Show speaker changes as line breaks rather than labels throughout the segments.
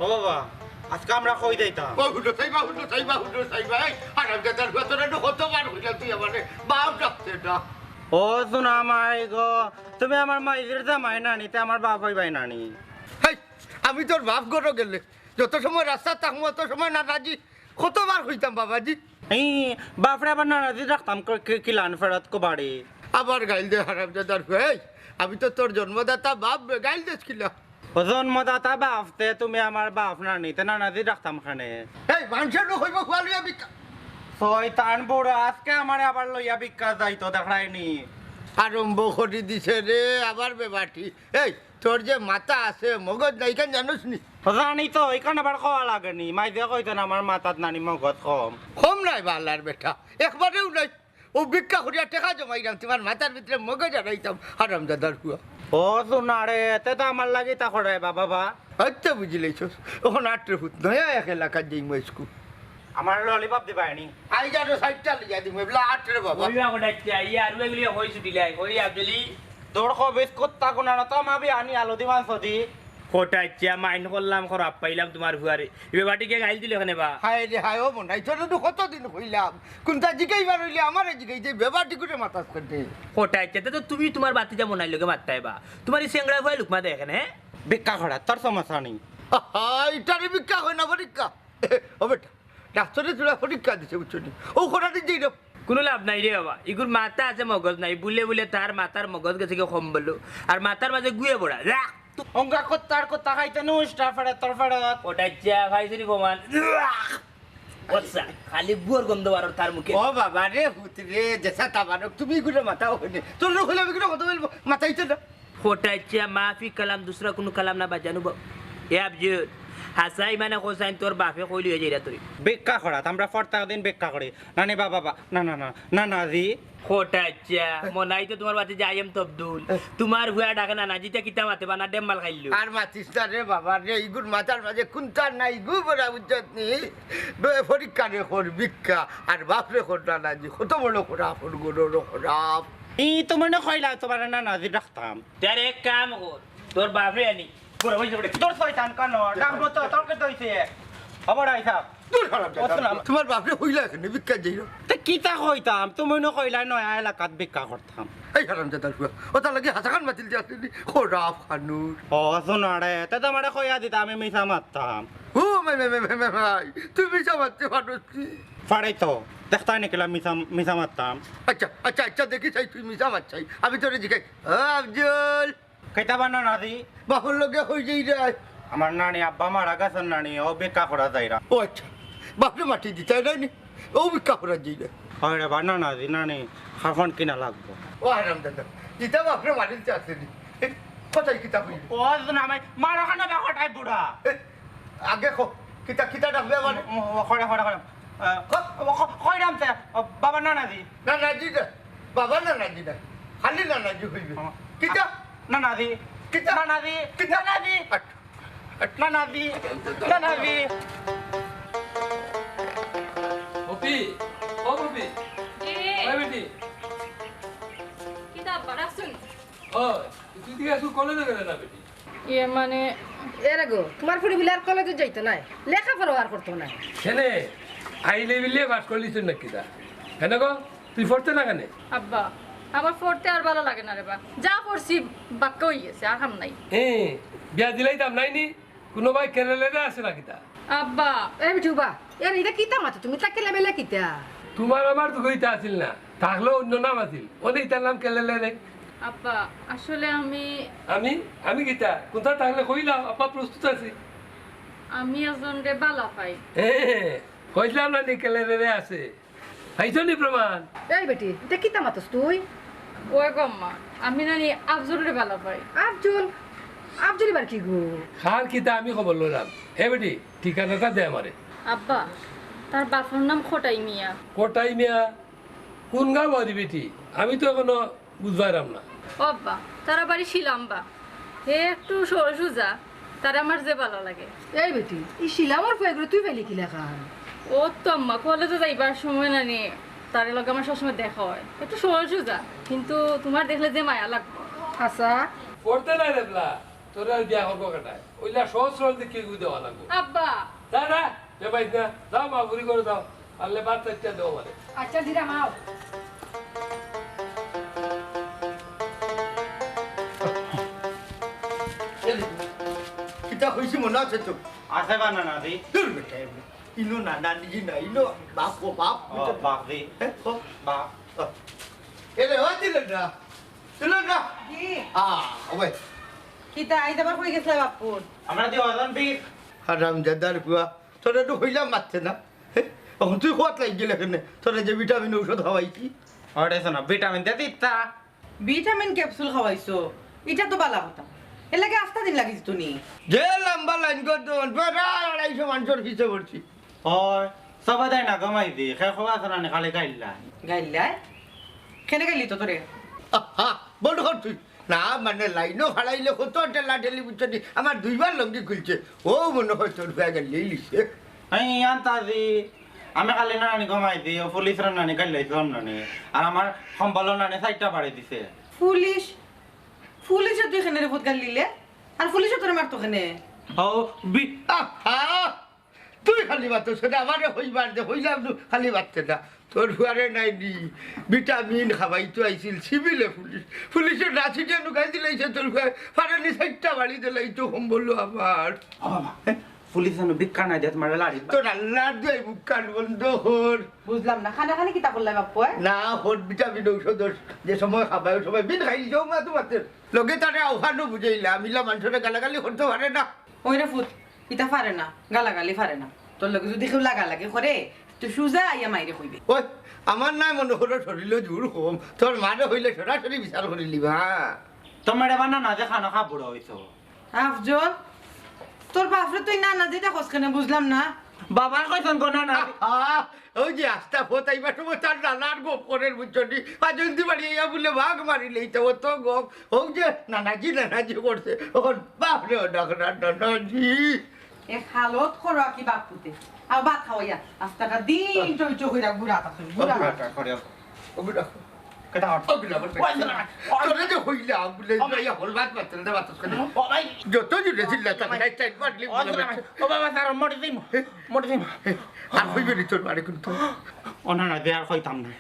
ও বাবা আজকে আমরা কই যাইতাম
বাহুটো চাইবা হারামজাদার ভেতরে কতবার হইলা তুই আমারে বাপ ডাকতে না
ও শোনা মাই গো তুমি আমার মাইদের জামাই নানিতে আমার বাপ হইবাই নানি
হেই আমি তোর বাপ গরো গেলে যত সময় রাস্তা থাকবো অত সময় না রাজি কতবার হইতাম বাবাজি
এই বাপরে আবার নানাজি রাখতাম কিলান ফেরত কো বাড়ি
আবার গাইল দে হারামজাদার হেই আমি তো তোর জন্মদাতা বাপ গাইল দেখিলা
জন্মদাতা বাপতে তুমি আমার বাপ নানিতে নানাজি রাখতাম খানে
এই মানুষের লোক হইব খোয়ালিয়া বিকা
শয়তান বুড়ো আজকে আমার আবার লইয়া বিক্কা যাইতো দেখাইনি
আরম্ভ করে দিছে রে আবার বেবাটি এই তোর যে মাথা আছে মগজ নাই কেন জানোস নি
জানি তো এখানে আবার খাওয়া লাগেনি মাইদে কইতেন আমার মাথাত নানি মগজ কম
কম নাই বালার বেটা একবারেও নাই ও ভিক্ষা করিয়া টাকা জমাইলাম তোমার মাথার ভিতরে মগজ আড়াইতাম হারামজাদার হুয়া
ও শোনারে তে তো আমার লাগি তা করে বাবা
আচ্ছা বুঝিলেছ ওখানে আটরে ফুট নয়া এক এলাকার যেই মস্কু
আমার ললিপপ দিবাইনি
আই যানো সাইডটা লিয়া দিম এবলা আটরে বাবা
ওইবা কোটাইছে আইয়া আর এগুলি হই ছুটিলাই হই আবজলি
তোর খবেস কোত্তা কোনা না তো মাবি আনি আলো দিবান সদি
কোটাইছে মাইন্ড করলাম খারাপ পাইলাম তোমার হুয়ারে এবে বাটিকে গাইল দিলে ওখানে বা
হায় রে হায় ও মনাই তোর তো কতদিন হইলাম কোনটা জিগাইবার হইলে আমারে জিগাই যে বেবাটি করে মাথাস করতে
কোটাইছে তো তুমি তোমার বাতি যা মনাই লগে মারতাই বা তোমার এই সেংড়া হয়ে লুকমা দে এখানে
ভিক্ষা করা তোর সমস্যা নেই
এটারে ভিক্ষা হয় না পরীক্ষা ও বেটা ডাক্তারে তোরা পরীক্ষা দিছে বুঝছো নি ও কোটাতে যেই না
কোনো লাভ নাই রে বাবা ইগুর মাথা আছে মগজ নাই বুলে বুলে তার মাথার মগজ গেছে কি কম বললো আর মাথার মাঝে গুয়ে পড়া রাখ
অঙ্গা কোত্তার কোত্তা খাইতে নো স্টার ফেড়ে তোর ফেড়ে
কোটাইছে ভাইসরি প্রমাণ আচ্ছা খালি বুয়ার গন্ধ বার তার মুখে
ও বাবা রে ভূত রে যেসা তাবারক তুমি গুলো মাথা ওখানে তোর লোক হলে আমি গুলো কথা বলবো মাথা ইচ্ছে না
কোটাইছে মাফি কালাম দুসরা কোনো কালাম না বাজানো এ আবজুল হাসাই মানে কোসাইন তোর বাপে কইলি হয়ে যাইরা তুই
ভিক্ষা করা আমরা ফর্তা দিন ভিক্ষা করি নানি বাবা না না না না না জি
কোটাইছে মনাই তো তোমার বাতে যাইম তো আব্দুল তোমার হুয়া ডাকে না নাজিটা কিতা মাতে বানা ডেম্মাল খাইলো
আর মাতিস না রে বাবা রে ইগুর মাথার মাঝে কুন্তার নাই গু বড়া উজ্জত নি পরীক্ষা রে কর ভিক্ষা আর বাপরে করটা না জি কত বড় খরাপ গুড়ো খরাপ
ই তো মনে কইলা তোমার না না জি রাখতাম
তার এক কাম কর তোর বাপরে আনি পুরো হইছে বড়
তোর শয়তান কানো নাম তো তোরকে দইছে আবার আইছা
দূর খারাপ তোমার বাপরে হইলা এখানে ভিক্ষা যাই না
তে কিতা কইতাম তুমি ন কইলা নয়া এলাকাত ভিক্ষা করতাম
এই হারাম জাদার হুয়া ও তার লাগে হাসাখান মাতিল যে আসলি খরাপ খানুর
ও শোনারে তে তো আমারে কইয়া দিতা আমি মিছা মারতাম
ও ভাই তুমি সামাতে পারো
ফাড়াই তো দেখতাই নাকিলা মিছা মারতাম
আচ্ছা দেখি চাই তুই মিশা মারছাই আমি তোরে জিগাই আফজল
কেতা বানা না দি
বাহুর লগে হই যাই রে
আমার নানি আব্বা মারা গেছেন নানি ও ভিক্ষা করা যাইরা
ও আচ্ছা বাপরে মাটি দিতে রাইনি ও ভিক্ষা করা যাই রে
হয় রে বানা না দি নানি খাফন কিনা লাগবো
ও হারাম দাদা দিতে বাপরে মাটিতে আসেনি কোথায় কিতাব হইল
ও না আমি মারা খানা বাকটাই বুড়া
আগে কিতা ডাকবে মানে
খড়ে কইরাম তে বাবা নানা দি
নানাজি না বাবা নানাজি না খালি নানাজি হইবে কিতা
নানাজি
কিতা
Nanaji Nanaji Nanaji Nanaji
Popi, oh Popi, hey beti,
kita barasun.
oh, tu tiga su college gele na beti.
ইয়ে মানে এর গো তোমার ফুড়ি বিলার কলেজে যাইতো না লেখাপড়া আর করতো না
Kene, high level le pass করলি তুই নাকি তা? কেন গো? তুই পড়তে না কেন?
আব্বা আমার পড়তে আর ভালো লাগে না রে বা যা পড়ছি বাক্য হই গেছে আর কাম নাই
বিয়া দিলাই দাম নাই নি? কোনো ভাই কেরালে আছে নাকি তা?
আব্বা
এই বিঠুবা এর এটা কিতা মাথা তুমি তাকে লেবেলে কিতা
তোমার আমার তো কইতা আছিল না। থাকলেও অন্য নাম আছিল। ওদের তার নাম কেরালে রে।
আব্বা আসলে
আমি গীতা কোনটা থাকলে কইলাম আপা প্রস্তুত আছি।
আমি একজন রে বালা পাই
কইলাম না নি কেরালে আছে। হাইছো নি প্রমাণ?
এই বেটি এটা কিতা মাথস তুই
ওই গম্মা আমি নানি আফজল রে বালা পাই
আফজল এবার কি গো
খান কিতা আমি খবর লইলাম। হে বেটি ঠিকানাটা দে আমারে।
আব্বা তার বাপের নাম কোটাই মিয়া।
কোটাই মিয়া কোন গাঁও বাড়ি বেটি আমি তো এখনো বুঝবাইরাম না
অব্বা তারা বাড়ি শিলাম্বা হে একটু সোজা তারা আমার যে ভালো লাগে
এই বেটি ই শিলামর ফুয়েগুলো তুই পেলি কি লেখা
ও তো আম্মা কলেজে যাইবার সময় না নিয়ে তার লগে আমার সবসময় দেখা হয় একটু সোজা কিন্তু তোমার দেখলে যে মায়া লাগবে
হাসা
পড়তে নাই রেবলা তোর আর বিয়া করবো কেটায় ওইলা সহজ সরল দিকে দেওয়া লাগবে
আব্বা
না না বেবাই না যাও মা বুড়ি করে দাও পারলে বাদ চারটা দেওয়া মানে
আচ্ছা দিরা মাও
কিতা হয়েছে মনে আছে তো
আছে বা না দি
দূর বেটা ইনো না নানি না ইনো বাপ ও বাপ
বাপ দি বাপ
এলে হয়েছিল না ছিল না
কি
ওই
কিতা আই যাবার কই গেছলা বাপুর
আমরা দি অজান বীর
হারাম জাদার কুয়া তোরা তো হইলাম মারছে না এখন তুই খোয়াত লাগি গেলে কেন তোরা যে ভিটামিন ঔষধ খাওয়াইছি
ওরে শোনো ভিটামিন দিয়ে দিতা
ভিটামিন ক্যাপসুল খাওয়াইছো এটা তো বালা কথা এর লাগে আস্তা দিন লাগিস তুমি
যে লম্বা লাইন করতো প্রায় 250 মানুষের পিছিয়ে পড়ছি
হয় সবাই দেয় না গমাই দি খে খোয়া আছে না খালি গাইলা
গাইলাই কেনে গাইলি তো তোরে
বন্ধ কর তুই না মানে লাইনও হারাইলে কত টেলা টেলি বুঝছি আমার দুইবার লঙ্গি খুলছে ও মনে হয় তোর ব্যাগে লিলিছে
এই আন্তাজি আমি খালি নানি গমাই দি পুলিশের নানি গাইলাইছিলাম নানি আর আমার সম্বল নানি সাইডটা বাড়ি দিছে
পুলিশে তুই এখানে রেপোর্ট গালিলে আর পুলিশে তোরে মারতো কেনে
ও বি
তুই খালি বাতো সেটা আমারে হইবার যে হইলাম খালি বাচ্চা না তোর হুয়ারে নাই নি ভিটামিন খাবাই তো আইছিল সিভিলে পুলিশের রাশি যে নুকাই দিলাইছে তোর ফারানি সাইডটা বাড়ি দিলাই তো কম বললো আমার
পুলিশ ভিক্ষা নাই দিয়ে তোমার লাড়ি
তোর আল্লাহ দিয়ে মুখ কান বন্ধ হর
বুঝলাম না খানা খানি কিতা করলাই বাপু
না হর ভিটামিন ঔষধ যে সময় খাবাই ওই সময় বিন খাই যাও মা তোমার লগে তারে আহ্বানও বুঝাইলা মিলা মানুষের গালাগালি করতে পারে না
ওই রে ফুট ইতা পারে না গালাগালি পারে না তোর লগে যদি কেউ লাগালাগি করে তুই সুজা আইয়া মাইরে কইবে
ওই আমার নাই মনে হলো শরীর জোর কম তোর মারে হইলে সরাসরি বিচার করিলি বা
তোমার বানা না যে খানা খাবো হইছো
আফজল তোর বাপরে তুই না না যেটা খোঁজখানে বুঝলাম না
বাবার কইছেন কোনা না
ওই যে আস্তা ফোতাইবা সময় তার নানার গোপ করের বুঝছি পাঁচন্তি বাড়ি ইয়া বলে ভাগ মারিলে ও তো গোপ হোক যে নানাজি করছে ওখন বাপরে নানাজি
এ হালত করো কি বাপুতে আর ভাত খাওয়াইয়া আস্তাটা দিন চই চই কইরা গুড়া তা গুড়া
ওগুলা কেটা তোরা যে হইলা বলে ইয়া হলবাত পাতল দে বাতস করে যত জুড়ে ছিল তা খাই চাই পাটলি
ও বাবা স্যার মরে দিম
আর হইবে নি তোর বাড়ি কিন্তু
ওনা না দেয়ার কইতাম না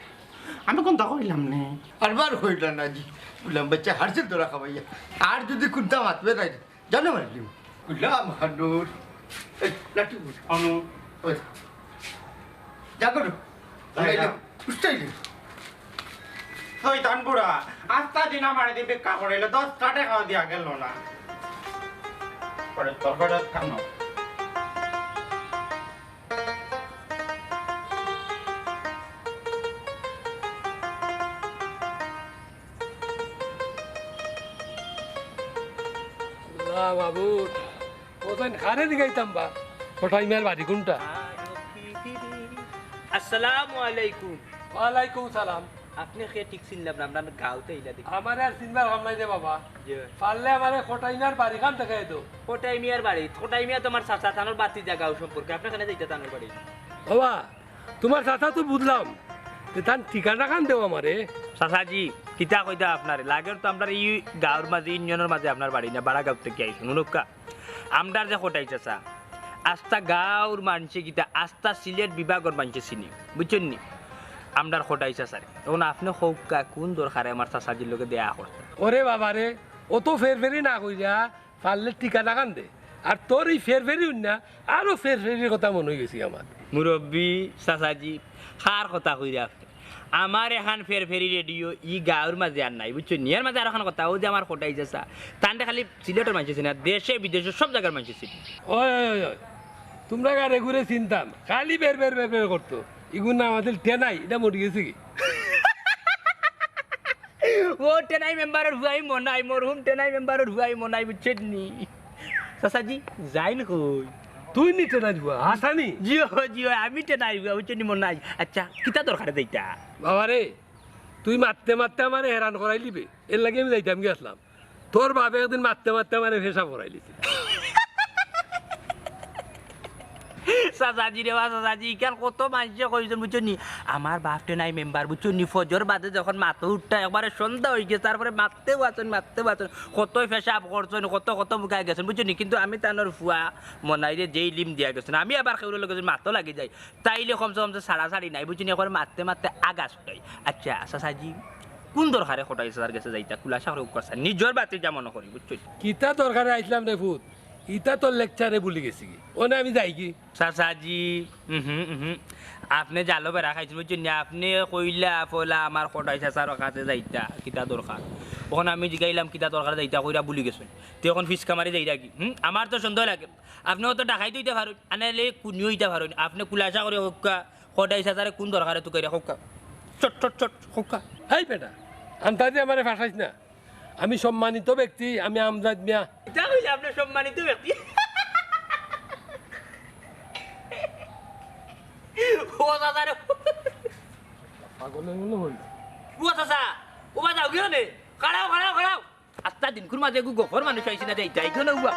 আমি কোনটা কইলাম না
আরবার হইলা না জি বললাম বাচ্চা হারছে তোরা খাবাইয়া আর যদি কুন্তা মাতবে না জানো মারলি বললাম হানুর লাঠি
অনু
জাগো উস্তাইলি
শয়তান বুড়া আস্তা দিন আমার দিয়ে ভিক্ষা করিল 10 টাকা খাওয়া দিয়া গেল না পরে তরকারি খানো
না বাবু কোথায় খারে দিগাইতাম বা কোথায় মেয়ের বাড়ি কোনটা
আসসালামু আলাইকুম
ওয়ালাইকুম সালাম
আপনি কে ঠিক চিনলাম না আপনার গাঁওতে ইলা দেখি
আমার আর চিনবার ভাব নাই যে বাবা পারলে আমার কোটাই মেয়ের বাড়ি খান থেকে তো
কোটাই মিয়ার বাড়ি কোটাই মিয়া তোমার চাচা থানোর বাতি জায়গা সম্পর্কে আপনি এখানে যাইতে থানোর বাড়ি
বাবা তোমার চাচা তো বুঝলাম তার ঠিকানা খান দেও আমারে
চাচাজি কিতা কইতা আপনার লাগের তো আপনার এই গাঁওর মাঝে ইউনিয়নের মাঝে আপনার বাড়ি না বাড়া গাঁও থেকে আইসুন নুকা আমদার যে কোটাই চাচা আস্তা গাঁওর মানুষে কিতা আস্তা সিলেট বিভাগের মানুষে চিনি বুঝছেন নি আমদার কোটাই চাচারে তখন আপনি হৌকা কোন দরকারে আমার চাচাজির লোকে দেয়া করতে
ওরে বাবা রে ও তো ফেরফেরি না কইরা পারলে ঠিকানা খান দে আর তোর এই ফেরফেরি না আরো ফেরফেরির কথা মনে হয়ে গেছি আমার
মুরব্বী চাচাজি খার কথা কইরা আপনি আমার এখন ফেরফেরি রেডিও ই গাঁওর মাঝে আর নাই বুঝছো নিয়ার মাঝে আর এখন কথা ও যে আমার কোটাই চাচা তানটা খালি সিলেটের মানুষ চিনি না দেশে বিদেশে সব জায়গার মানুষ চিনি
ওই ওই ওই তোমরা গাড়ি ঘুরে চিনতাম খালি বের বের বের বের করতো ইগুন না আমাদের টেনাই এটা মরে গেছে কি
ও টেনাই মেম্বারের হুয়াই মনাই মরহুম টেনাই মেম্বারের হুয়াই মনাই বুঝছেন নি চাচাজি যাইন কই
তুই নি টেনাই হুয়া হাসানি
জিও জিও আমি টেনাই হুয়া বুঝছেন নি মনাই আচ্ছা কিতা দরকার দেইতা
বাবা রে তুই মারতে মারতে আমার হেরান করাই লিবে এর লাগে আমি যাইতাম গেছিলাম তোর বাপে একদিন মারতে মারতে আমার ফেসা করাই লিছি
চাচাজি রে চাচাজি ইকান কত মানুষে কইছেন বুঝছো নি আমার বাপটে নাই মেম্বার বুঝছো নি ফজর বাদে যখন মাথা উঠটা একবারে সন্ধ্যা হয়ে গেছে তারপরে মারতে বাঁচেন কতই ফেসাব করছেন কত মুখাই গেছেন বুঝছো নি কিন্তু আমি তানোর ফুয়া মনাই রে যেই লিম দিয়া গেছেন আমি আবার কেউ লোক মাথা লাগি যাই তাইলে কমসে কমসে সাড়ি নাই বুঝছো নি একবার মারতে মারতে আগা ছুটাই আচ্ছা চাচাজি কোন দরকারে খটাইছে তার কাছে যাইতা কুলাসা করে করছে নিজের বাতি যেমন করি বুঝছো
কিতা দরকারে আইছিলাম রে ফুট ইটা তোর লেকচারে বলি গেছি কি ওনে আমি যাই কি
চাচাজি আপনি জালো বেড়া খাইছেন বুঝছেন না আপনি কইলা ফলা আমার খটাই চাচার কাছে যাইতা কিতা দরকার ওখানে আমি জিগাইলাম কিতা দরকার যাইতা কইরা বলি গেছেন তুই এখন ফিসকা মারি যাইরা কি আমার তো সন্দেহ লাগে আপনিও তো ডাকাই দিতে পারেন আনাইলে কুনিও দিতে পারেন আপনি কুলাসা করে হোক্কা খটাই চাচারে কোন দরকারে তো কইরা হোক্কা চট হোক্কা
এই বেটা আন্তাজি আমারে ফাঁসাইছ না আমি সম্মানিত ব্যক্তি আমি আমজাদ মিয়া
এটা কইলে আপনি সম্মানিত ব্যক্তি ও চাচারে
পাগলের মনে হইল
ও চাচা ও বা যাও গিয়ে নে খাড়াও আস্তা দিন কুর মাঝে গফর মানুষ আইসি না যাইতাই কেন উয়া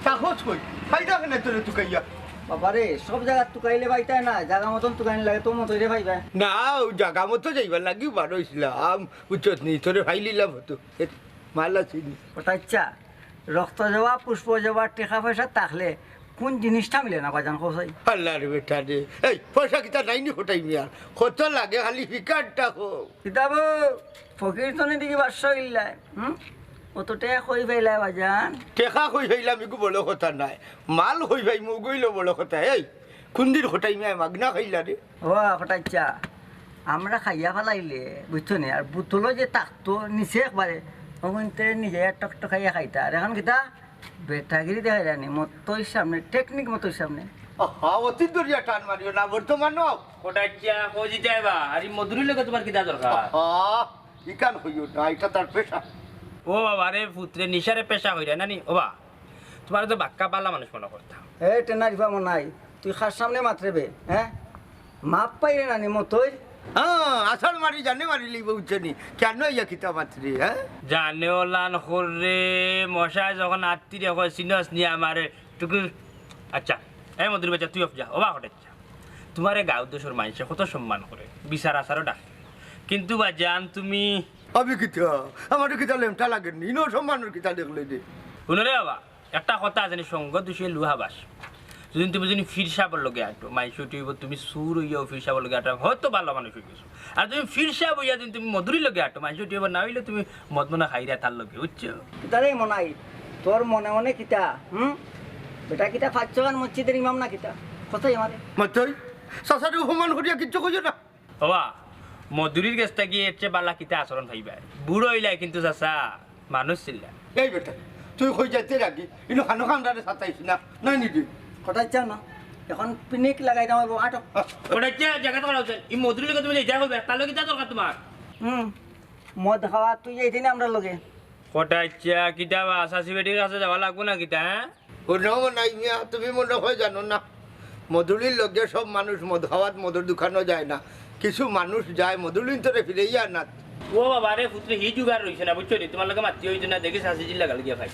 কাগজ কই ফাইদা কেন তোরে তুকাইয়া
বাবারে সব জায়গা তুকাইলে পাইতাই না জায়গা মতন তুকাইলে লাগে তোর মতো রে পাইবা
না জাগা মতো যাইবার লাগি বার হইছিলাম বুঝছত নি তোরে ভাই লিলাম হতো মালা চিনি
ওটা ইচ্ছা রক্ত যাওয়া পুষ্প যাওয়া টেকা পয়সা থাকলে কোন জিনিসটা মিলে না বাজান কোথায়
আল্লাহ রে বেটা রে এই পয়সা কিতা নাইনি ফটাই মিয়ার কত লাগে খালি ফিকারটা হো
কিতাব ফকির তো দিকে বাদশা ইল্লাই অত টেকা কই পাইলাই বাজান
টেকা কই হইলাম এগু বড় কথা নাই মাল হই ভাই মগইল বড় কথা এই কুন্দির ফটাই মিয়া মাগনা খাইলা রে
ও ওটা ইচ্ছা আমরা খাইয়া ফেলাইলে বুঝছো নি আর বুতলো যে তাকতো নিচে একবারে ওখানতে নিজে টকটক খাইয়া খাইতা আর এখন কিতা বেটাগিরি দেখা যায়নি মতোর সামনে টেকনিক মতোর সামনে
অতি দরিয়া টান মারিও না বর্তমান
কোটাইয়া কোজি যাইবা আর মধুরি লাগে তোমার কিতা দরকার
ইকান হইও না এটা তার পেশা
ও বাবা রে পুত্রে নিশারে পেশা হইরা নানি ও বা তোমার তো বাক্কা পাল্লা মানুষ মনে করতাম
এ টেনারিফা মনাই তুই খার সামনে মাত্রেবে হ্যাঁ মাপ পাইরে নানি মতোই
হ্যাঁ আষাঢ় মারি জানে মারি লিব উচ্চনি কেন ইয়া কিতা মাত্রি হ্যাঁ
জানে ওলান করে মশাই যখন আত্মি রে কয় সিনস নিয়ে আমারে টুকু আচ্ছা এই মধুর বাচ্চা তুই যা ও বা হঠাচ্ছা তোমার গাঁও দেশের মানুষে কত সম্মান করে বিচার আচারও ডাকে কিন্তু বা জান তুমি
আমি কিতা আমার কিতা লেমটা লাগেনি ইনো সম্মানের কিতা দেখলে দে
শুনো রে বাবা একটা কথা আছে সঙ্গ দুষে লুহা বাস যদি তুমি যদি ফিরসাবর লগে আটো মাইসু টিব তুমি সুর হইয়াও ফিরসাবর লগে আটো হয়তো ভালো মানুষ হয়ে গেছো আর তুমি ফিরসাব হইয়া যদি তুমি মধুরি লগে আটো মাইসু টিব না হইলে তুমি মদমনা খাইরা তার লগে বুঝছো
কিতারে মনাই তোর মনে মনে কিতা বেটা কিতা ফাঁচগান মসজিদের ইমাম না কিতা কোথায় আমারে
মাতই সাসারে হুমান করিয়া কিচ্ছু কইছো না
বাবা মধুরির কাছটা গিয়ে এর চেয়ে বালা কিতা আচরণ হইবা বুড়ো হইলাই কিন্তু চাচা মানুষ ছিল
এই বেটা তুই কই যাইতে রাখি ইনো খানো খান্দারে সাতাইছ না নাই নিদি
কোথায় চাও না এখন পিনিক লাগাই দাও আটো
ওটা কি জায়গা তো আছে এই মধুরির লগে তুমি যাইতা কইবা তার লগে কিতা দরকার তোমার
মদ খাওয়া তুই যাইতি না আমরা লগে
কোটা ইচ্ছা কিতা বা আসাসি বেটির কাছে যাওয়া লাগবো না কিতা হ্যাঁ
ও নাও নাই মিয়া তুমি মনে হয় জানো না মধুরির লগে সব মানুষ মদ খাওয়াত মধুর দোকানও যায় না কিছু মানুষ যায় মধুলিন তোরে ফিরে ইয়া না
ও বাবা রে পুত্র হি জুগার রইছে না বুঝছো নি তোমার লগে মাতি হইছে না দেখি শাসি জিল্লা গাল গিয়া ভাই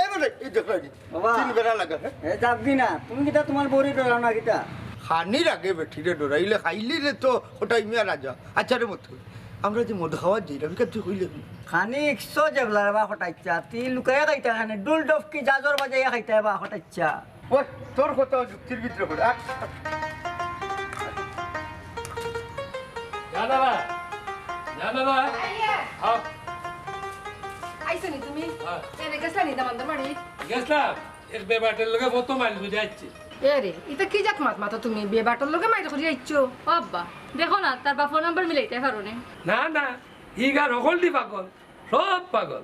এমন এই দেখো
বাবা
তিন বেড়া লাগা
এ যাবি না তুমি কিতা তোমার বড়ি ডরাও না কিতা
খানির আগে বেঠিরে ডরাইলে খাইলে রে তো ওটাই মিয়া রাজা আচ্ছা রে মতো আমরা যে মদ খাওয়া যাই রবি কাজ হইলে
খানি 100 জেবলার বা হটাইছা তুই লুকাইয়া খাইতা খানে ডুল ডফকি জাজর বাজাইয়া খাইতা বা হটাইছা
ওই তোর কথা যুক্তির ভিতরে করে
জানা
আইসনি তুমি এনে গেছলা নি দামান দমাড়ি
গেছলাম এক বেবাটের লগে কত মাইল বুঝে যাচ্ছে
এ রে এটা কি জাত মাত তুমি বিয়ে বাটর লগে মাইর করি আইছো
আব্বা দেখো না তার বা ফোন নাম্বার মিলাইতে পারো না
না ইগার সকলটি পাগল সব পাগল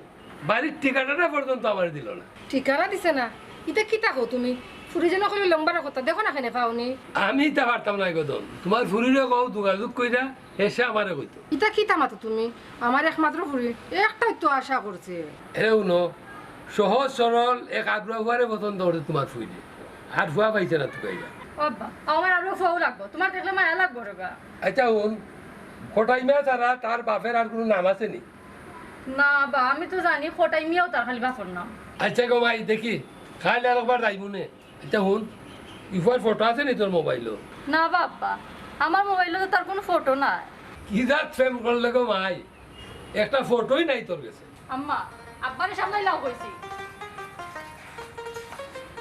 বাড়ির ঠিকানাটা পর্যন্ত আমার দিল না
ঠিকানা দিছে না এটা কি তাকো তুমি ফুরি যেন কইলে লম্বার কথা দেখো না কেনে পাওনি
আমি তা পারতাম না গদন তোমার ফুরিরে কও যোগাযোগ কইরা এসে আমারে কইতো
ইটা কি তামাতো তুমি আমার একমাত্র ফুরি একটাই তো আশা করছে
এও ন সহজ সরল এক আগ্রহ হওয়ারে পছন্দ করছে তোমার ফুইরে আর ফুয়া পাইছে না তুই
বাবা আমার আরো ফাও লাগবো তোমার দেখলে মায়া লাগবো রে গা
আচ্ছা হন কোটাই মিয়া ছাড়া তার বাপের আর কোনো নাম আছে নি
না বা আমি তো জানি কোটাই মিয়াও তার খালি বাপর নাম
আচ্ছা গো ভাই দেখি খাইলে আর একবার যাইব নে আচ্ছা হন ইফার ফটো আছে নি তোর মোবাইলও
না বাবা আমার মোবাইলে তো তার কোনো ফটো নাই
কি যা ফ্রেম করলে গো ভাই একটা ফটোই নাই তোর কাছে
আম্মা আব্বারে সামলাই লাও কইছি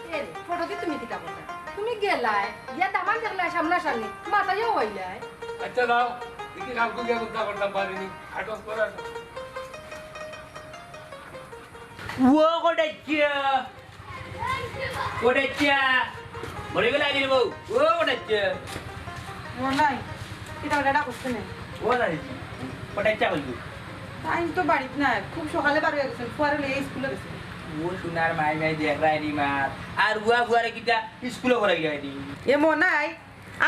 এ ফটো কি তুমি কিতা কথা তুমি গেলাই গিয়া দামান দেখলাই সামনাসামনি মাথায়ও হইলাই
আচ্ছা দাও দেখি কালকে গিয়ে কথা করতাম পারিনি আটক করে
ও কোটাচ্ছা কোটাচ্ছা মরে গেল আগে বউ ও কোটাচ্ছা
মনাই কিটা ওটা করছে না
ও দাঁড়িয়েছি কোটাচ্ছা বলবো
টাইম তো বাড়িতে না খুব সকালে বার হয়ে গেছে ফুয়ারে লিয়ে স্কুলে গেছে
ও সোনার মাই মাই দেখ রাইনি মার আর বুয়া বুয়ারে কিটা স্কুলে করে গেলাইনি
এ মনাই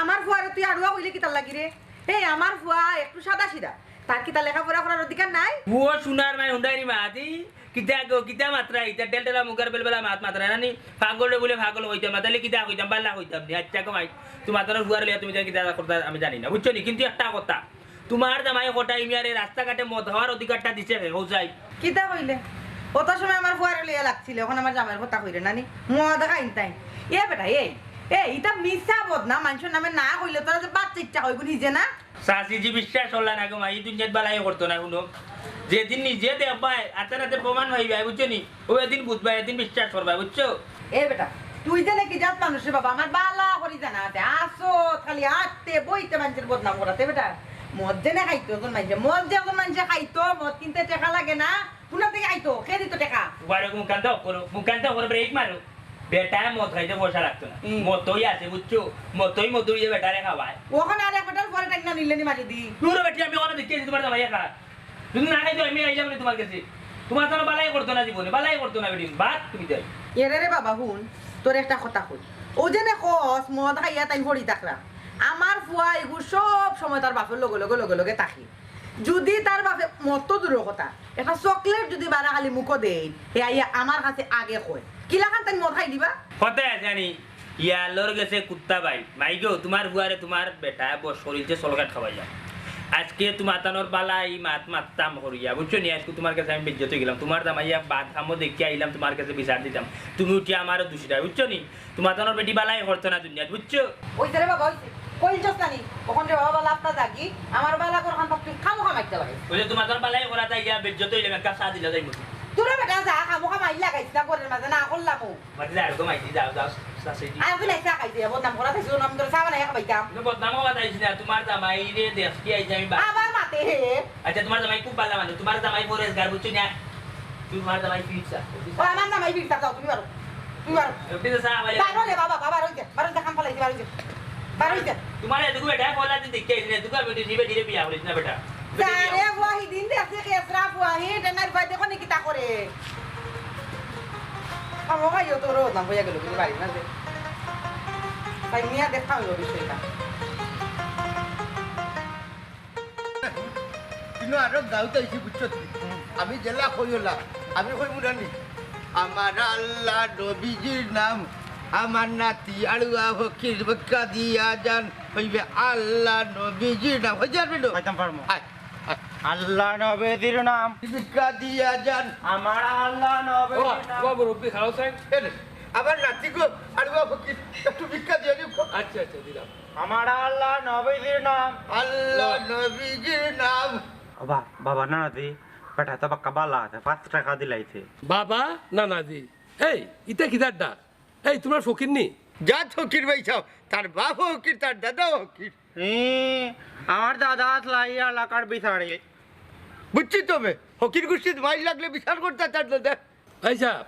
আমার ফুয়ারে তুই আড়ুয়া কইলে কিতা লাগি রে এই আমার ফুয়া একটু সাদা সিধা তার কিতা লেখাপড়া করার অধিকার নাই
ও সোনার মাই হুন্ডাইনি মাতি কিতা গো কিতা মাত্রা ইতা টেলটেলা মুগার বেলবেলা মাত মাত্রা নানি পাগল বলে পাগল হইতাম না তাহলে কিতা হইতাম বাল্লা হইতাম নি আচ্ছা কমাই তোমার তোর ফুয়ার লিয়া তুমি কিতা করতে আমি জানি না বুঝছো নি কিন্তু একটা কথা তোমার জামাই কোটাই মিয়ারে রাস্তাঘাটে মদ হওয়ার অধিকারটা দিছে হৌসাই
কিতা কইলে কত সময় আমার ফুয়ারে লিয়ে লাগছিল এখন আমার জামাইয়ের কথা কইরে নানি মদ খাইন তাই এ বেটা এই ইটা মিছা বদনাম মানুষের নামে না কইলে তোরা যে বাচ্চা ইচ্ছা হইব নিজে না
সাসিজি বিশ্বাস হল্লা না গো মাই দুনিয়াত বালাই করতো না শুনো যেদিন নিজে দেখবাই আতে রাতে প্রমাণ হইবে বুঝছো নি ও এদিন বুঝবাই এদিন বিশ্বাস করবা বুঝছো
এ বেটা তুই যে নাকি জাত মানুষের বাবা আমার বালা করি জানা আসো খালি আটতে বইতে মানুষের বদনাম করাতে বেটা মদ যে না খাইতো এখন মানুষে মদ যে এখন মানুষে খাইতো মদ কিনতে টাকা লাগে না কোনা থেকে খাইতো কে দিত টাকা
উবারে মুখান্ত করো ব্রেক মারো বেটা মদ খাইতে পয়সা রাখতো না মতই আছে বুঝছো মতই বেটারে খাওয়ায়
ওখানে আর একটার পরে টাকা নিলে নি মারি দি
পুরো বেটি আমি ওখানে দেখেছি তোমার জামাই একা তুমি না খাইতো আমি আইলাম না তোমার কাছে তোমার তো বালাই করতো না জীবনে বালাই করতো না বেটি বাদ তুমি তাই
এরে রে বাবা হুন তোর একটা কথা কই ও যে নে কস মদ খাইয়া তাই পড়ি থাকরা আমার ফুয়া এগুলো সব সময় তার বাপের লগে তাকি যদি তার বাপে মত তো দূরের কথা একটা চকলেট যদি বারা খালি মুখো দেই হে আইয়া আমার কাছে আগে কয় কিলাখান তাই মদ খাই দিবা
কথা জানি ইয়ালোর গেছে কুত্তা বাই মাইগো তোমার বুয়ারে তোমার বেটা শরীরে সলকাট খাওয়াই যায় আজকে তোমার তানোর বালাই মাততাম করিয়া বুঝছো নি আজকে তোমার কাছে আমি বেজ্জত গেলাম তোমার জামাইয়া বাদ খামো দেখে আইলাম তোমার কাছে বিচার দিতাম তুমি উঠে আমারও দোষীরা বুঝছো নি তোমার তানোর বেটি বালাই করতো না দুনিয়াত বুঝছো
ওইতে রে বাবা ওইতে কইল জস্তানি ওখান রে বাবা লাভটা জাগি আমার বালা কর খান পাক খামো খামাইতে লাগে
ওই যে তোমার তানোর বালাই করা তাই গিয়া বেজ্জত হইলাম একটা চা দিলা যাই মুখে
তোরা বেটা যা খামো খামাই লাগাইছ না করে মাঝে না করলাম
মাটি যা এরকম আইছি যাও সাসেজি
আই বলে চা খাইতে বদনাম করা থাকছো নাম ধরে চা বানাই খাইতাম
তুমি বদনাম হওয়া যাইছি না তোমার জামাই রে দেখছি আইছি আমি
আবার মাতে হে
আচ্ছা তোমার জামাই খুব ভালো মানুষ তোমার জামাই পরেশগার বুঝছো না তোমার জামাই ফিরছা
ও আমার নামাই বিরতা যাও তুমি বারো
একটু তো চা আমারে
বারো রে বাবা বাবা রইতে খাম ফলাইতে বারো হইতে
তোমার এদিকে বেটা বলা দিন দেখতে আইছি না তুমি বেটি দিবে দিলে বিয়া করিস না বেটা
জানে ওয়াহি দিন দেখছে কেসরা ওয়াহি ডেনার ভাই দেখো নি কিতা করে খামো খাইও তোর বদনাম হইয়া গেল কিন্তু বাড়ি না যে ভাই মিয়া দেখা হইল বিষয়টা
কিন্তু আরো গাঁৱত আহিছে বুঝছো আমি জেলা কইলা আমি কই মুরানি আমার আল্লাহ নবীজির নাম আমার নাতি আলুয়া ফকির বক্কা দিয়া যান হইবে আল্লাহ নবীজির নাম হই যাবে তো
খাইতাম পারমু আল্লাহ নবীর নাম
বক্কা দিয়া যান
আমার আল্লাহ নবীর নাম
বাবা রব্বি খাও সাইন
আমার নাতি গো আলুয়া ফকির একটু ভিক্ষা দিয়ে দিও
আচ্ছা দিলাম
আমার আল্লাহ নবীর নাম
আল্লাহ নবীজির নাম
বাবা না দি বেটা তো বাক্কা বালা আছে 5 টাকা দিলাইছে
বাবা নানাজি এই ইটা কিদার ডাক এই তোমার ফকির নি
যা ফকির ভাইছাও তার বাপ ফকির তার দাদা ফকির
আমার দাদা আসলাই এলাকার বিচারে
বুঝছি তবে ফকির গোষ্ঠীর মাইল লাগলে বিচার করতে তার দাদা
ভাই সাহেব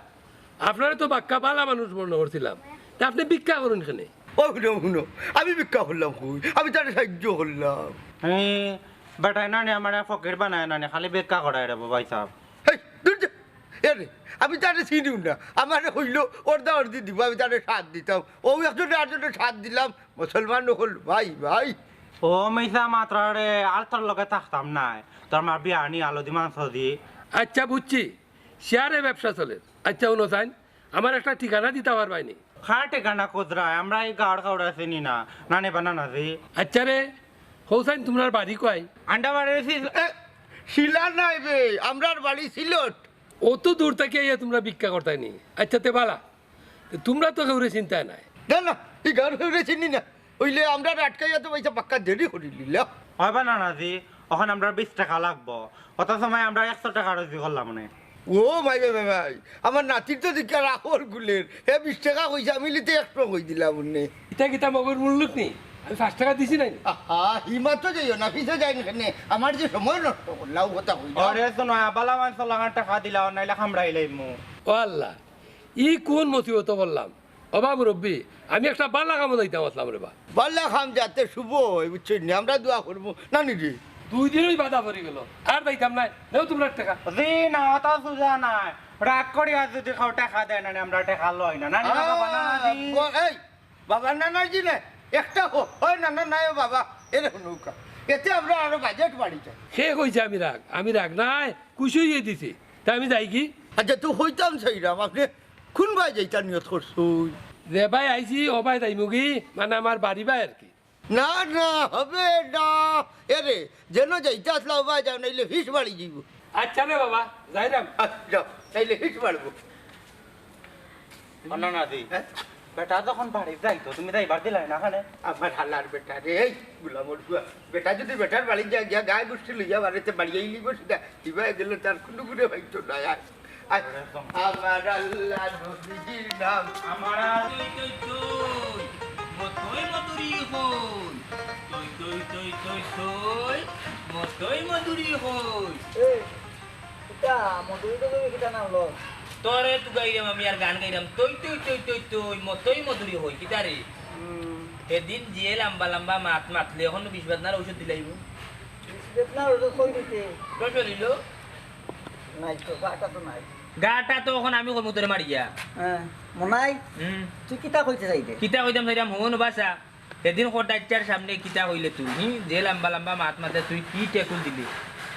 আপনারা তো বাক্কা পালা মানুষ মনে করছিলাম তা আপনি ভিক্ষা করুন এখানে
ও শুনো আমি ভিক্ষা করলাম কই আমি তার সাহায্য করলাম
বেটা না আমার ফকির বানায় না খালি বেকা করায় রে ভাই সাহেব
হেই, দূর যা। এরে আমি তারে চিনিও না আমার হইল অর্ধা অর্ধি দিব আমি তারে সাথ দিতাম ও একজনে আরেকজনে সাথ দিলাম মুসলমান হল ভাই ভাই
ও মিছা মাত্রারে আর তোর লগে থাকতাম নাই তোর মার বিয়ানি আলদি মাংস দি
আচ্ছা বুঝছি শেয়ারে ব্যবসা চলে আচ্ছা উনো চাইন আমার একটা ঠিকানা দিতে পারবাইনি
খার ঠিকানা কোদরায় আমরা এই গাড় কাউড়া চিনি না নানি বানানা দি
আচ্ছা রে হৌসাইন তোমার বাড়ি কয়
আন্ডা বাড়ি
শিলা নাই বে আমরার বাড়ি সিলট
অত দূর থেকে ইয়ে তোমরা ভিক্ষা করতাইনি আচ্ছা তে বালা তোমরা তো কেউ চিন্তায় নাই
না না এই গান হয়ে চিনি না ওইলে আমরা আটকাইয়া তো পয়সা পাক্কা দেরি করি নিলাম
হয় বানানা দি ওখানে আমরা 20 টাকা লাগবো অত সময় আমরা 100 টাকা রুজি করলাম মানে
ও ভাই ভাই ভাই ভাই আমার নাতির তো দিকা রাখর গুলের হে 20 টাকা কইছে আমি লিতে 100 কই দিলাম উনি
এটা কিতা মগর মূল্য নি আমি 5 টাকা দিছি নাই
আহা হিমা তো যাইও না পিছে যাই না আমার যে সময় নষ্ট করলাম কথা কই
আরে শোনো বালা মাংস লাগান টাকা দিলাও নাইলে খামড়াইলাই মু
ও আল্লাহ ই কোন মুসিবত বললাম অবা মুরব্বী আমি একটা বালা কামো যাইতাম আসলাম রে বা
বাল্লা খাম যাতে শুভ হয় বুঝছেন না আমরা দোয়া করবো নানি রে
2 দিনই বাধা পড়ে গেল আর যাইতাম নাই নেও তোমরা টাকা
জি না অত সুজা নাই রাগ করি আর যদি খাও টাকা দেয় না আমরা টাকা লই না নানি বাবা বানানা দি
এই বাবা নানাজি না একটা হয় নানা নাই বাবা এরকম নৌকা এতে আমরা আরো বাজেট বাড়ি যাই
সে কইছে আমি রাগ নাই খুশি হয়ে দিছি তা আমি যাই কি
আচ্ছা তুই হইতাম সেইরাম আপনি কোন ভাই যাইতা নিয়ত করছুই
যে ভাই আইছি ও ভাই যাই মুগি মানে আমার বাড়ি ভাই আর কি
না না হবে না এরে যেন যাইতে আসলা ভাই যাও নাইলে ফিস বাড়ি যাইব
আচ্ছা রে বাবা যাইরাম
যাও নাইলে ফিস বাড়বো
বানানা দি বেটা যখন বাড়ি যাইতো তুমি যাইবার দিলাই না খানে
আমার হালার বেটা রে এই গুলামর বুয়া বেটা যদি বেটার বাড়ি যা গিয়া গায়ে গোষ্ঠী লইয়া বাড়িতে বাড়ি আইলিব সেটা কিবা গেলে তার কোনো করে হইতো না আমার আল্লাহ নবীজির নাম
আমার তুই তুই তুই মতই মধুরি হই তুই তুই তুই তুই তুই মতই মধুরি হই
এটা মধুরি তো কিটা নাম লো
তোরে তু গাইরাম আমি আর গান গাইরাম তুই তুই তুই তুই তুই মতই মধুরি হই কিতা রে এদিন যে লম্বা লম্বা মাত মাতলে এখন 20 বাদনার ঔষধ দিলাইব
না ওটা কই দিতে
কই চলিল
নাই তো গাটা তো নাই
গাটা তো এখন আমি কই মুতরে মারি যা
হ্যাঁ মনাই তুই কিতা কইতে চাইতে
কিতা কইতাম সাইরাম হন বাসা এদিন কোটাইচার সামনে কিতা কইলে তুই যে লম্বা লম্বা মাত মাতে তুই কি টেকুল দিলি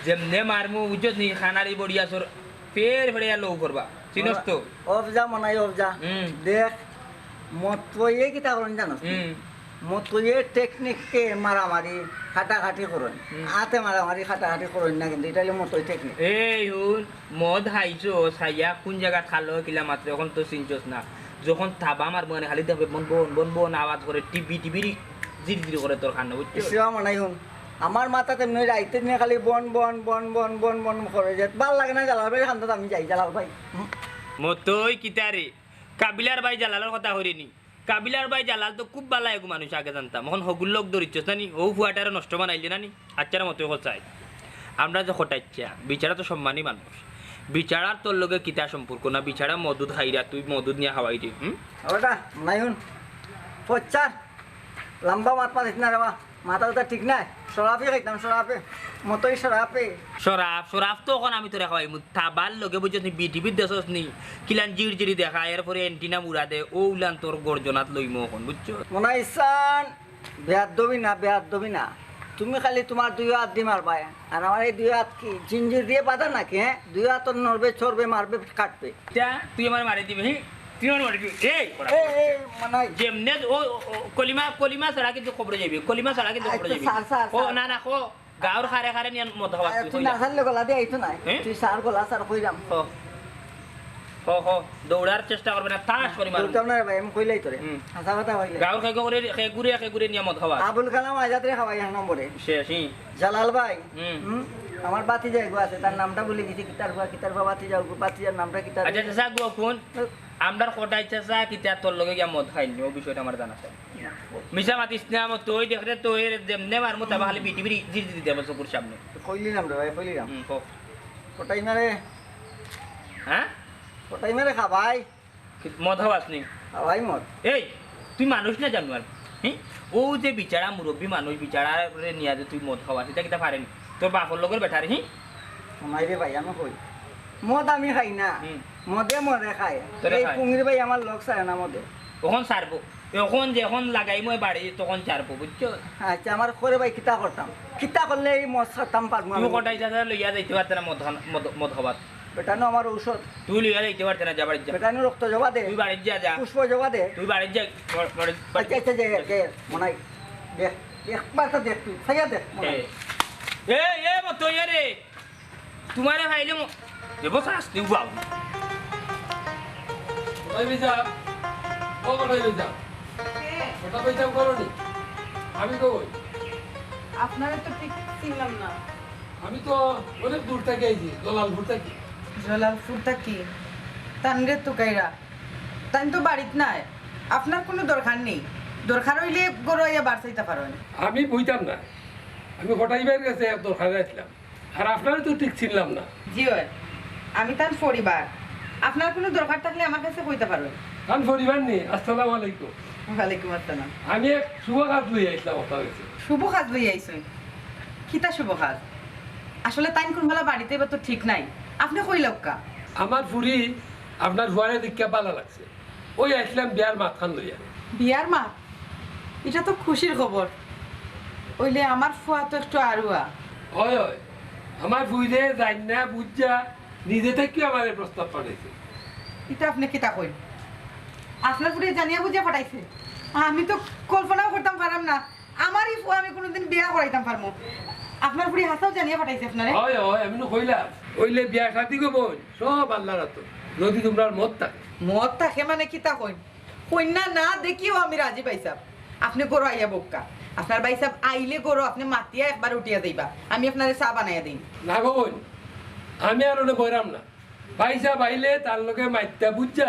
যেমনে মারমু উজত নি খানারি বড়িয়া সর ফের ফেড়িয়া লো করবা চিনস তো
অবজা মনাই অবজা দেখ মতয়ে কিতা করেন জানো মতয়ে টেকনিককে মারামারি খাটাখাটি করেন হাতে মারামারি খাটাখাটি করেন না কিন্তু এটা হলো মতই টেকনিক
এই হুন মদ হাইছো ছাইয়া কোন জায়গা খালো কিলা মাত্র এখন তো চিনছস না যখন থাবা মার মনে খালি দেখবে বন বন বন বন আওয়াজ করে টিভি টিভি জির জির করে তোর খান্না বুঝছো
ইসলাম মনাই হুন আমার মাথাতে এমনি রাইতে নিয়ে খালি বন বন বন বন বন বন করে যে ভাল লাগে না জালাল ভাই খান্দাত আমি যাই জালাল ভাই
মতই কিতারে কাবিলার ভাই জালালের কথা হইনি কাবিলার ভাই জালাল তো খুব ভালো এক মানুষ আগে জানতাম এখন হগুল লোক ধরিচ্ছস নানি ও ফুয়াটারে নষ্ট বানাইলে নানি আচ্ছার মতোই চাই আমরা যে হটাইছা বিচারা তো সম্মানী মানুষ বিচারার তোর লগে কিতা সম্পর্ক না বিচারা মদুদ খাইরা তুই মদুদ নিয়ে খাওয়াই দি
ওটা নাই হুন পচ্চার লম্বা মাত মাতিস না রে বা মাথা ওটা ঠিক নাই সরাফি খাইতাম সরাফে মতই সরাফে
সরাফ সরাফ তো এখন আমি তোরা খাওয়াই থাবার লগে বুঝছিস নি বিটিভির দেশস নি কিলান জির জিরি দেখা এরপরে এন্টিনা মুড়া দে ও উলান তোর গর্জনাত লইমো এখন বুঝছো
মনে ইসান বেয়াদ দবি না তুমি খালি তোমার 2 হাত দিয়ে মারবা আর আমার এই 2 হাত কি জিঞ্জির দিয়ে বাঁধা নাকি হ্যাঁ 2 হাত নড়বে চড়বে মারবে কাটবে
তুই আমার মারি দিবি তুই আমার মারি দিবি এই
মানে
যেমনে ও কলিমা ছাড়া কিন্তু খবরে যাবি কলিমা ছাড়া কিন্তু খবরে যাবি ও না না কো গাঁর খারে খারে নিয়ে মত হওয়া
তুই না খালি গলা দিয়ে আইতো না তুই সার গলা সার কইরাম
দৌড়ার চেষ্টা করবে না তাস করে মারুন
দৌড়তাম না রে ভাই আমি কইলাই তোরে হাসা কথা হইলে
গাঁর খেগুরে নিয়ে মত হওয়া
আবুল কালাম আজাদরে খাওয়াই এক নম্বরে
শেষই
জালাল ভাই আমার বাতি যাই গো আছে তার নামটা বলে দিছি কিতার বা বাতি যাও বাতিজার নামটা কিতার
আচ্ছা চাচা গো কোন আমরার কোটাই চাচা কিতা তোর লগে গিয়া মদ খাইনি ও বিষয়টা আমার জানা আছে মিশা মাতিস না তুই দেখরে তুই যেমনে মারমু তা খালি বিটিবি জির জির দেব চকুর সামনে
কইলিলাম রে ভাই কইলিলাম
কো
কোটাই মারে
হ্যাঁ
কোটাই মারে খাবাই
মদ হওয়াস নি
ভাই মদ
এই তুই মানুষ না জানো আর ও যে বিচারা মুরব্বী মানুষ বিচারা নিয়া যে তুই মদ খাওয়াস এটা কিতা পারেনি তোর বাপর লগের বেটারে
নাই রে ভাই আমি কই মদ আমি খাই না মদে মদে খাই
তোরে
এই
খায়?
পুঙ্গির ভাই আমার লোক চায় না মদে
তখন ছাড়বো এখন যখন লাগাই মই বাড়ি তখন ছাড়বো বুঝছো
আচ্ছা আমার করে ভাই কিতা করতাম কিতা করলে এই মদ খাতাম পারবো
তুমি কটাই চাচা লইয়া যাইতে পারতে না মদ খাবার
বেটানো আমার ঔষধ
তুই লইয়া যাইতে পারতে না যা বাড়ির যা
বেটানো রক্ত জবা দে
তুই বাড়ির যা যা
পুষ্প জবা দে
তুই বাড়ির যা
আচ্ছা আচ্ছা যে মনাই দেখ একবার তো দেখ তুই খাইয়া দেখ মনাই।
এ এ মত রে তোমারে ভাইলে দেবো শাস্তি বাবু
কোথায় বেজা ও কোথায় বেজা ওটা বেজা করনি আমি কই
আপনারা তো ঠিক চিনলাম না।
আমি তো অনেক দূর থেকে আইছি জলালপুর থেকে
জলালপুরটা কি তানরে তো কাইরা তান তো বাড়িত নাই আপনার কোনো দরকার নেই দরকার হইলে গড়াইয়া বার চাইতে পারেন।
আমি বুঝতাম না আমি কোটাই বাইরে গেছে দরকারে আসলাম আর আপনারা তো ঠিক চিনলাম না
জি হয় আমি তার পরিবার আপনার কোনো দরকার থাকলে আমার কাছে কইতে পারবেন।
কারণ পরিবার নেই আসসালামু আলাইকুম
ওয়ালাইকুম আসসালাম।
আমি এক শুভ কাজ লই আসলাম আপনার কাছে
শুভ কাজ লই আইছেন কিতা শুভ কাজ আসলে তাই কোন বেলা বাড়িতে এবার তো ঠিক নাই আপনি কই লক্কা
আমার ফুরি আপনার হুয়ারে দীক্ষা পালা লাগছে ওই আসলাম বিয়ার মাথান লইয়া
বিয়ার মা এটা তো খুশির খবর ওইলে আমার ফুয়া তো একটু আরুয়া
হয় হয় আমার বুঝলে জানি না বুঝা নিজে থেকে আমার এই প্রস্তাব পাঠাইছে
এটা আপনি কিতা কই আপনার পুরে জানিয়া বুঝিয়া পাঠাইছে আমি তো কল্পনাও করতাম পারলাম না আমারই ফুয়া আমি কোনোদিন বিয়া করাইতাম পারবো আপনার পুরে হাসাও জানিয়া পাঠাইছে আপনারে
হয় হয় আমি তো কইলাম ওইলে বিয়া শাদি গো বোন সব আল্লাহর হাতে যদি তোমরা মত থাকে
মত থাকে মানে কিতা কই কন্যা না দেখিও আমি রাজি পাইছাম আপনি গরো আইয়া বক্কা আপনার ভাই সাহেব আইলে গরো আপনি মাতিয়া একবার উঠিয়া যাইবা আমি আপনারে চা বানাইয়া দিই
না গো বোন আমি আর ওনে বইরাম না পয়সা পাইলে তার লগে মাইত্যা বুঝছা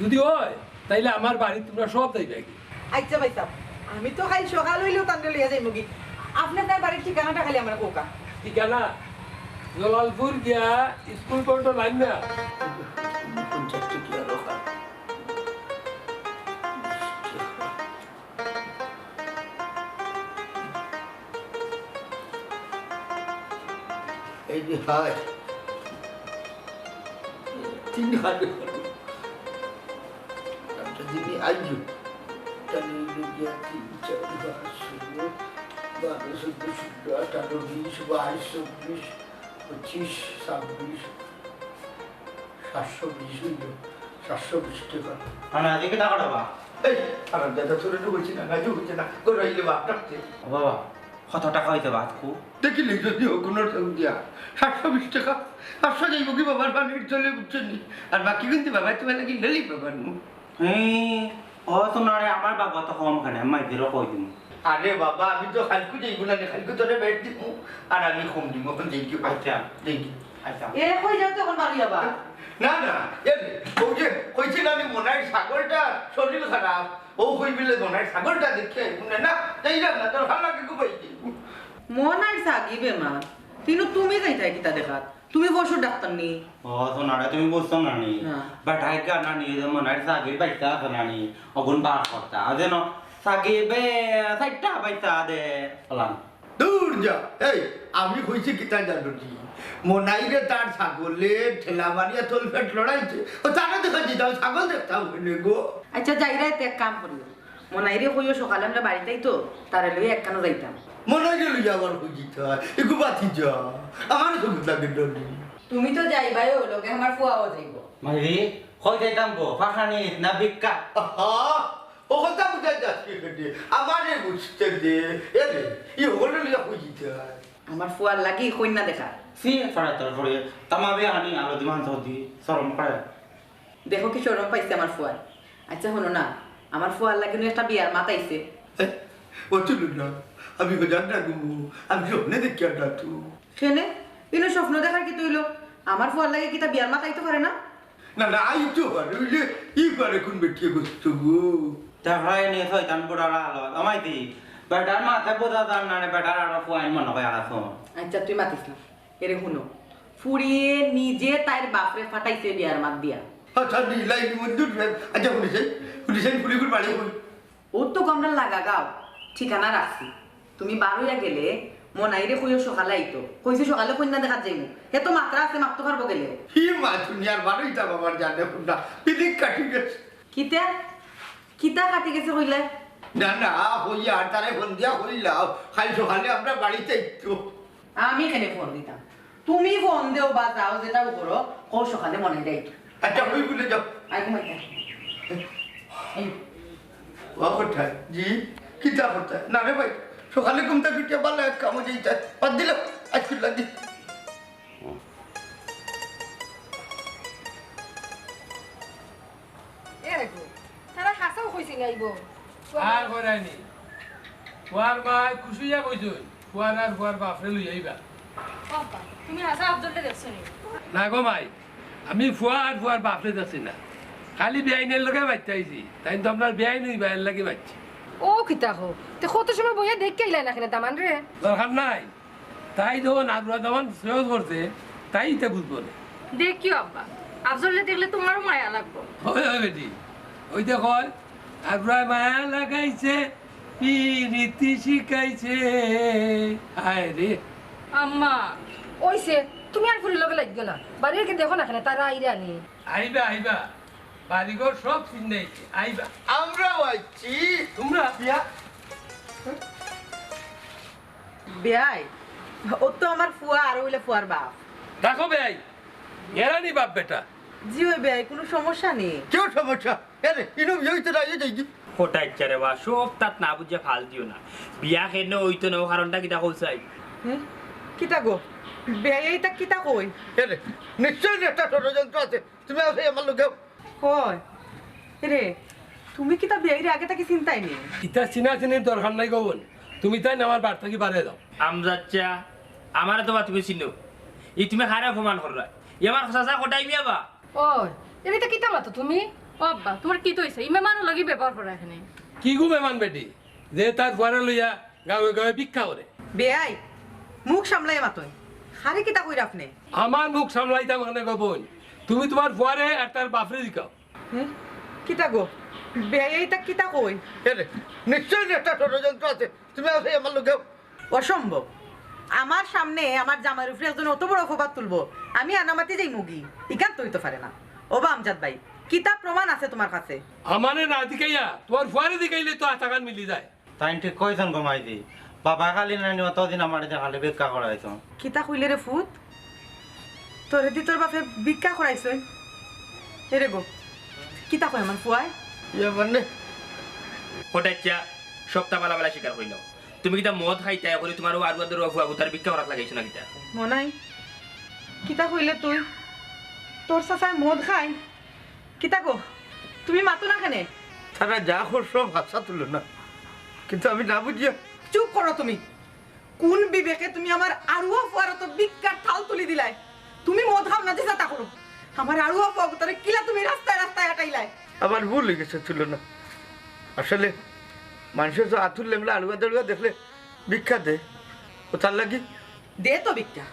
যদি হয় তাইলে আমার বাড়ি তোমরা সব যাইবে কি
আচ্ছা ভাই সাহেব আমি তো খাই সকাল হইলেও তান্ডে লইয়া যাইব কি আপনি আপনার বাড়ির ঠিকানাটা খালি আমার কোকা
ঠিকানা জলালপুর গিয়া স্কুল পর্যন্ত লাইন না
50 টাকা রাখা এই যে হায় 3 হাজার একটা দিনই আইজু তাহলে গিয়া 3 4 5 6 12 14 18 20 22 24 25 26 720 হইল 720 টাকা
মানে আজকে টাকা দেবা
এই আমার দাদা তোর বলছি না গাজু হচ্ছে না গড়াইলে বাপ ডাকতে
বাবা কত টাকা হইতে বাদ কু
দেখিলে যদি কোনো দিয়া 720 টাকা 800 যাইব কি বাবার বাড়ির চলে বুঝছেন আর বাকি কিন্তু বাবা তুমি নাকি লেলি বাবার নু
ও তোমারে আমার বাবা তো কম খানে মাই দিরো কই দিম
আরে বাবা আমি তো খালকু যাইব না খালকু তোরে বেড দিব আর আমি কম দিব এখন দেখি
আচ্ছা
দেখি
আচ্ছা
এ কই যাও তখন বাড়ি যাবা
না না ও যে কইছিল আমি মনাই সাগরটা শরীর খারাপ ও কই বিলে মনাই সাগরটা দেখে না যাইলাম না তোর ভালো লাগে কই
মন আর সাগিবে মা কিন্তু তুমি যাইতা কিতা দেখাত তুমি বসো ডাক্তার নি
ও সোনারে তুমি বুঝছো না নি
না।
বাটাই গা না নি যেমন আর সাগি বাইতা না নি অগুন বার করতা যেন সাগি বে সাইটা বাইতা দে হলাম
দূর যা এই আমি কইছি কিতা জানি মনাইরে তার ছাগলে ঠেলা মারিয়া তোল ফেট লড়াইছে ও তারা দেখা দিতাম ছাগল দেখতাম হইলে গো
আচ্ছা যাইরা এক কাম করিও মনাইরে কইও সকালে আমরা বাড়িতেই তো তারে লই একখানো যাইতাম
মনাইরে লই যাবার খুঁজিতে হয় এগু বাতি যা আমার সঙ্গে লাগে ডলি
তুমি তো যাইবাই ও লগে আমার ফুয়াও যাইব
মাইরি কই যাইতাম গো ফাখানি না বিক্কা
ও কথা বুঝাই যাচ্ছে কেটে আমারে বুঝতে দে এরে ই হলো লিয়া খুঁজিতে হয়
আমার ফুয়ার লাগি কন্যা দেখা
সি ফাড়া তোর ফড়ে তামাবে আনি আলো দিমান সদি শরম করে
দেখো কি শরম পাইছে আমার ফুয়ার আচ্ছা হলো না আমার ফুয়ার লাগি একটা বিয়ার মাতাইছে
ও চলুন না আমি তো জানি না গো আমি স্বপ্নে দেখি আর তু
কেনে ইনো স্বপ্ন দেখার কি তৈলো আমার ফুয়ার লাগে কিতা বিয়ার মাতাইতে পারে না
না না আই তো আরে ওই যে ই করে কোন বেটিয়ে বসতো গো
দেখাই নি শয়তান বুড়ারা আলো আমাই দি বেটার মাথায় বোঝা দান না বেটার আর ফুয়াইন মনে হয় আসো
আচ্ছা তুই মাতিস না এরে শুনো ফুরিয়ে নিজে তার বাপরে ফাটাইছে বিয়ার মাত দিয়া
আচ্ছা নীলাই মন্দির আচ্ছা শুনেছেন ফুলিগুর বাড়ি হই
ওর তো কমরা লাগা গাও ঠিকানা রাখছি তুমি বার হইয়া গেলে মনাইরে কইও সকালে আইতো কইছি সকালে কন্যা দেখাত যাইমু হে তো মাত্রা আছে মাপতে পারবো গেলে
হি মা দুনিয়ার বারোইটা বাবার জানে না পিদিক কাটি গেছে
কিতা কিতা কাটি গেছে কইলে
না না হইয়া আর তারে ফোন দিয়া হইলাম খালি সকালে আমরা বাড়িতে একটু
আমি কেন ফোন দিতাম তুমি ফোন দেও বা যাও যেটা করো ও সকালে মনে যাইতো
আচ্ছা ওই বলে যাও
আই ঘুমাইতে
ও কোথায় জি কিতা কোথায় না রে ভাই সকালে ঘুমতে পিটিয়ে ভালো এক কামো যাইতে বাদ দিল আজকে লাগি
তারা হাসাও কইছে গাইব
আর করাইনি ফুয়ার মায় খুশিয়া বইছই ফুয়ার আর ফুয়ার বাপরে লই আইবা
বাবা তুমি হাসা আব্দুলটা দেখছো নি
না গো মাই আমি ফুয়া আর ফুয়ার বাপরে যাচ্ছি না খালি বেআইনের লগে বাচ্চা আইছি তাই তো আপনার বেআইন হই বাইর লাগে বাচ্চা
ও কিতা হো তে কত সময় বইয়া দেখ কেইলা না কেন তামান রে
দরকার নাই তাই যখন আগ্রহ যখন সহজ করছে তাই তা বুঝবো না
দেখিও আব্বা আফজলে দেখলে তোমারও মায়া লাগবো
হয় হয় বেটি ওই দেখো আগ্রহ মায়া লাগাইছে রীতি শিখাইছে হায় রে
আম্মা
ওইছে তুমি আর ফুলের লগে লাগবে না বাড়ির কে দেখো না কেন তারা আইরা নি
আইবা আইবা বাড়িঘর সব চিন্তাইছে আইবা
আমরাও আইছি
তোমরা
বিয়া
বেয়াই ও তো আমার ফুয়া আর হইলে ফুয়ার বাপ
রাখো বেআই এরানি বাপ বেটা
জি ওই বেয়াই কোনো সমস্যা নেই
কেউ সমস্যা এরে ইনু হইতে রাইয়ে যাই
কোটাই চারে বা সব তাত না বুঝে ফাল দিও না বিয়া খেনে ওইতো না কারণটা কিটা কইছাই
কিতা গো বেয়াই এইটা কিতা কই
এরে নিশ্চয় একটা ষড়যন্ত্র আছে তুমি আছে আমার লোকে
কই রে তুমি কিতা বেয়াইরে আগে থেকে চিন্তাই নেই
ইতা চিনা চিনির দরকার নাই গবন তুমি তাই না আমার বাড়ি থেকে বাড়ে দাও
আমজাচ্চা আমার তো বা তুমি চিনো ই তুমি খারাপ অপমান করলা আমার চাচা কোটাই মিয়া বা
ওই এবিটা কিতা মাতো তুমি
ও আব্বা তোমার কি তো হইছে ইমে মানুষ লাগি ব্যবহার করা এখানে
কি গু মেমান বেটি যে তার ফুয়ারে লইয়া গাঁয়ে গাঁয়ে ভিক্ষা করে
বেয়াই মুখ সামলাই মাতই হারে কিতা কইরা আপনি
আমার মুখ সামলাইতাম মানে গবন তুমি তোমার ফুয়ারে আর তার বাপরে দিকাও
কিতা গো বেয়াই এইটা কিতা কই
এরে নিশ্চয় একটা ষড়যন্ত্র আছে তুমি আছে আমার লোকে
অসম্ভব আমার সামনে আমার জামাইর উপরে একজন অত বড় অপবাদ তুলবো আমি আনামাতি যাই মুগি ইকান তুই তো পারে না ও বা আমজাদ ভাই কিতাব প্রমাণ আছে তোমার কাছে
আমারে না দিকাইয়া তোমার ফুয়ারে দিকাইলে তো আটাকান মিলি যায়
তাই ঠিক কইছেন গমাই দি বাবা খালি নানি অতদিন আমার খালি ভিক্ষা করাইছ
কিতা কইলে রে ফুত তোরে দি তোর বাপে ভিক্ষা করাইছ এরে গো কিতা কয় আমার ফুয়াই
ইয়ে মানে
কোটাই চা সপ্তাহ বেলা বেলা স্বীকার কইল তুমি কিটা মদ খাইতে করে তোমার আর বাদের ফুয়া গুতার ভিক্ষা করাত লাগাইছ না কিটা
মনাই কিতা কইলে তুই তোর সাসায় মদ খাই কিতা গো তুমি মাতো না কেনে
তারা যা করছো ভাষা তুলো না কিন্তু আমি না বুঝিয়া
চুপ করো তুমি কোন বিবেকে তুমি আমার আড়ুয়া ফুয়ার তো বিকার ঠাল তুলি দিলাই তুমি মদ খাও না দিছা তা করো আমার আড়ুয়া ফুয়া তোরে কিলা তুমি রাস্তায় রাস্তায় হাঁটাইলাই
আমার ভুল হয়ে গেছে তুলো না আসলে মানুষের তো আতুর লেমলা আলুয়া দালুয়া দেখলে ভিক্ষা দেয় ও তার লাগি
দে তো ভিক্ষা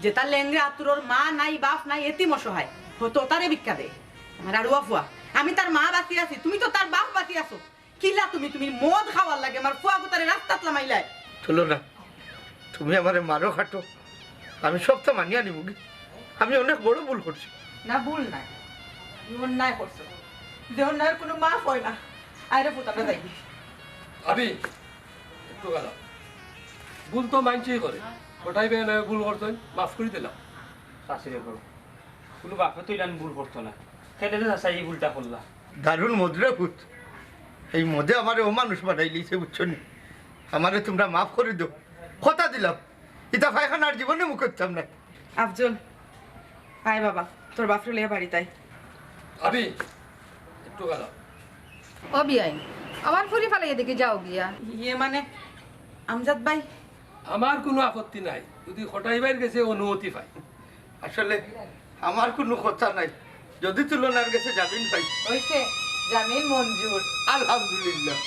যে তার লেঙ্গে আতুরোর মা নাই বাপ নাই এতিম অসহায় তো তারে ভিক্ষা দে আমার আড়ুয়া ফুয়া আমি তার মা বাঁচি আছি তুমি তো তার বাপ বাঁচি আছো কিলা তুমি তুমি মদ খাওয়ার লাগে আমার ফুয়া গুতারে রাস্তাত লামাইলাই
তুলো না তুমি আমারে মারো খাটো আমি সব তো মানিয়া নিব আমি অনেক বড় ভুল করছি
না ভুল নাই অন্যায় করছো যে অন্যায়ের কোনো মাফ হয় না আরে পুতাটা যাইবি
আবি একটু গেল ভুল তো মানছেই করে ওটাই বেয়ে নয় ভুল করতেন মাফ করে দিলাম
শাশুড়ি করো কোনো বাপে তো ইলান ভুল করতো না খেলে তো চাচা এই ভুলটা করলা
দারুণ মধুরা ভূত এই মদে আমারে ও মানুষ বানাই লিছে বুঝছো নি আমারে তোমরা মাফ করে দাও কথা দিলাম ইতা ফায়খানার জীবনে মুখ করতাম না
আফজল আয় বাবা তোর বাপরে লিয়া বাড়ি তাই
আবি একটু গেল
ও বিয়াই আমার ফুরি ফালাইয়া দেখে যাও গিয়া
ইয়ে মানে আমজাদ ভাই
আমার কোনো আপত্তি নাই যদি হটাইবার গেছে অনুমতি পাই
আসলে আমার কোনো কথা নাই যদি তুলনার গেছে যাবেন ভাই
হইছে জামিন মঞ্জুর
আলহামদুলিল্লাহ